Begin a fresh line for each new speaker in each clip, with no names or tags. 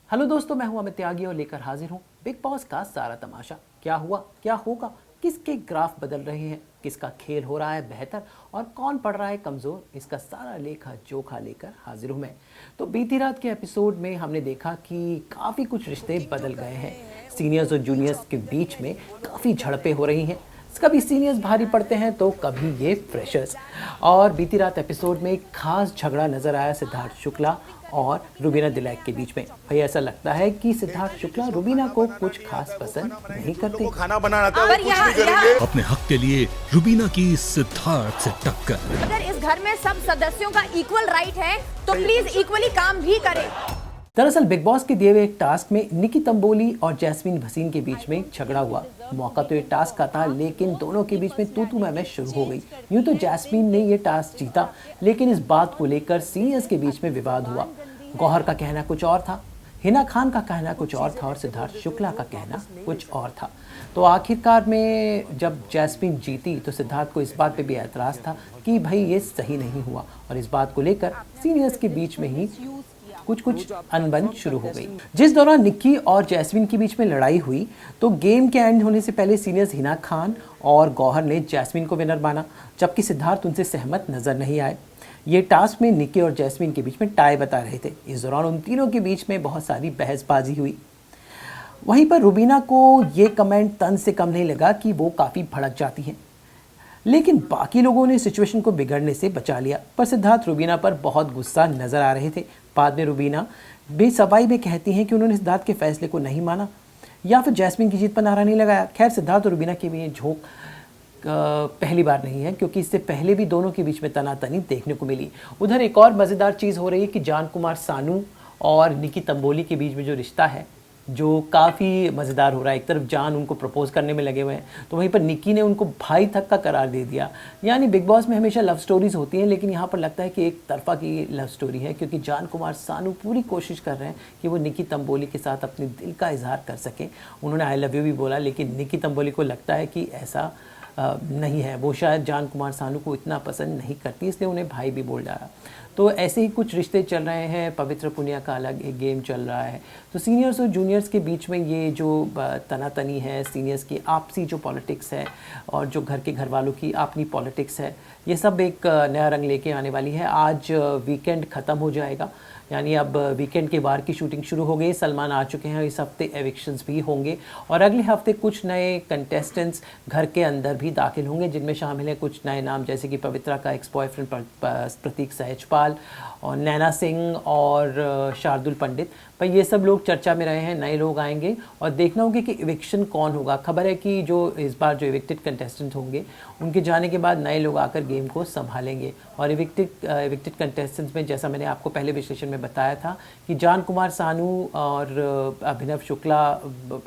Hello दोस्तों, मैं हूं अमित त्यागी और लेकर हाजिर हूं बिग बॉस का सारा तमाशा। क्या हुआ, क्या होगा, किसके ग्राफ बदल रहे हैं, किसका खेल हो रहा है बेहतर और कौन पड़ रहा है कमज़ोर, इसका सारा लेखा जोखा लेकर हाजिर हूं मैं। तो बीती रात के एपिसोड में हमने देखा कि काफ़ी कुछ रिश्ते बदल गए हैं। सीनियर्स और जूनियर्स के बीच में काफ़ी झड़पें हो रही हैं। कभी सीनियर्स भारी पड़ते हैं तो कभी ये फ्रेशर्स। और बीती रात एपिसोड में एक खास झगड़ा नजर आया सिद्धार्थ शुक्ला और रुबीना दिलैक के बीच में। भाई ऐसा लगता है कि सिद्धार्थ शुक्ला रुबीना को कुछ खास पसंद नहीं करते।
खाना बनाना आता है, कुछ नहीं करेंगे।
अपने हक के लिए रुबीना की सिद्धार्थ से टक्कर।
अगर इस घर में सब सदस्यों का इक्वल राइट है तो प्लीज इक्वली काम भी करें।
दरअसल बिग बॉस के दिए हुए एक टास्क में निकी तंबोली और जैस्मीन भसीन के बीच में झगड़ा हुआ। मौका तो ये टास्क का था, लेकिन दोनों के बीच में तू मैं शुरू हो गई। यूं तो जैस्मीन ने ये टास्क जीता, लेकिन इस बात को लेकर सीनियर्स के बीच में विवाद हुआ। गौहर का कहना कुछ और था, हिना खान का कहना कुछ और था और सिद्धार्थ शुक्ला का कहना कुछ और था। तो आखिरकार में जब जैस्मीन जीती तो सिद्धार्थ को इस बात पे भी एतराज़ था कि भाई ये सही नहीं हुआ, और इस बात को लेकर सीनियर्स के बीच में ही कुछ अनबन शुरू हो गई। जिस दौरान निक्की और जैस्मीन के बीच में लड़ाई हुई तो गेम के एंड होने से पहले सीनियर्स हिना खान और गौहर ने जैस्मीन को विनर माना, जबकि सिद्धार्थ उनसे सहमत नजर नहीं आए। ये टास्क में निक्की और जैस्मीन के बीच में टाई बता रहे थे। इस दौरान उन तीनों के बीच में बहुत सारी बहसबाजी हुई। वहीं पर रुबीना को ये कमेंट तन से कम नहीं लगा कि वो काफ़ी भड़क जाती हैं, लेकिन बाकी लोगों ने सिचुएशन को बिगड़ने से बचा लिया। पर सिद्धार्थ रुबीना पर बहुत गुस्सा नजर आ रहे थे। बाद में रुबीना बेसवाई में कहती हैं कि उन्होंने सिद्धार्थ के फैसले को नहीं माना या फिर जैस्मीन की जीत पर नारा नहीं लगाया। खैर, सिद्धार्थ और रुबीना के बीच झोंक पहली बार नहीं है, क्योंकि इससे पहले भी दोनों के बीच में तनातनी देखने को मिली। उधर एक और मज़ेदार चीज़ हो रही है कि जान कुमार सानू और निकी तंबोली के बीच में जो रिश्ता है जो काफ़ी मज़ेदार हो रहा है। एक तरफ जान उनको प्रपोज करने में लगे हुए हैं, तो वहीं पर निक्की ने उनको भाई तक का करार दे दिया। यानी बिग बॉस में हमेशा लव स्टोरीज होती हैं, लेकिन यहाँ पर लगता है कि एक तरफा की लव स्टोरी है, क्योंकि जान कुमार सानू पूरी कोशिश कर रहे हैं कि वो निक्की तंबोली के साथ अपने दिल का इजहार कर सकें। उन्होंने आई लव यू भी बोला, लेकिन निक्की तंबोली को लगता है कि ऐसा नहीं है, वो शायद जान कुमार सानू को इतना पसंद नहीं करती, इसलिए उन्हें भाई भी बोल डाला। तो ऐसे ही कुछ रिश्ते चल रहे हैं। पवित्र पुनिया का अलग एक गेम चल रहा है। तो सीनियर्स और जूनियर्स के बीच में ये जो तनातनी है, सीनियर्स की आपसी जो पॉलिटिक्स है और जो घर के घर वालों की अपनी पॉलिटिक्स है, ये सब एक नया रंग लेके आने वाली है। आज वीकेंड ख़त्म हो जाएगा, यानी अब वीकेंड के बाहर की शूटिंग शुरू हो गई। सलमान आ चुके हैं, इस हफ्ते एविक्शंस भी होंगे और अगले हफ्ते कुछ नए कंटेस्टेंट्स घर के अंदर भी दाखिल होंगे, जिनमें शामिल हैं कुछ नए नाम, जैसे कि पवित्रा का एक्स बॉयफ्रेंड प्रतीक सहजपाल और नैना सिंह और शार्दुल पंडित। पर ये सब लोग चर्चा में रहे हैं। नए लोग आएंगे और देखना होगा कि इविक्शन कौन होगा। खबर है कि जो इस बार जो इविक्टेड कंटेस्टेंट होंगे उनके जाने के बाद नए लोग आकर गेम को संभालेंगे। और इविक्टेड कंटेस्टेंट्स में जैसा मैंने आपको पहले विश्लेषण में बताया था कि जान कुमार सानू और अभिनव शुक्ला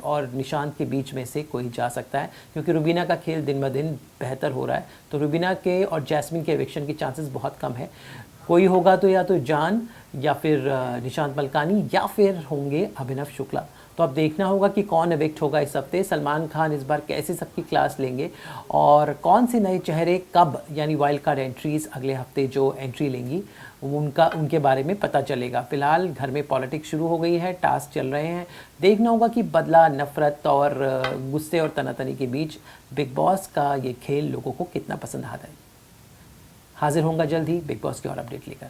और निशांत के बीच में से कोई जा सकता है, क्योंकि रुबीना का खेल दिन ब दिन बेहतर हो रहा है। तो रुबीना के और जैस्मीन के इविक्शन के चांसेस बहुत कम है। कोई होगा तो या तो जान या फिर निशांत मलकानी या फिर होंगे अभिनव शुक्ला। तो अब देखना होगा कि कौन इविक्ट होगा इस हफ्ते। सलमान खान इस बार कैसे सबकी क्लास लेंगे और कौन से नए चेहरे कब, यानी वाइल्ड कार्ड एंट्रीज अगले हफ्ते जो एंट्री लेंगी उनके बारे में पता चलेगा। फिलहाल घर में पॉलिटिक्स शुरू हो गई है, टास्क चल रहे हैं। देखना होगा कि बदला, नफरत और गुस्से और तनातनी के बीच बिग बॉस का ये खेल लोगों को कितना पसंद आता है। हाजिर होऊंगा जल्द ही बिग बॉस की और अपडेट लेकर।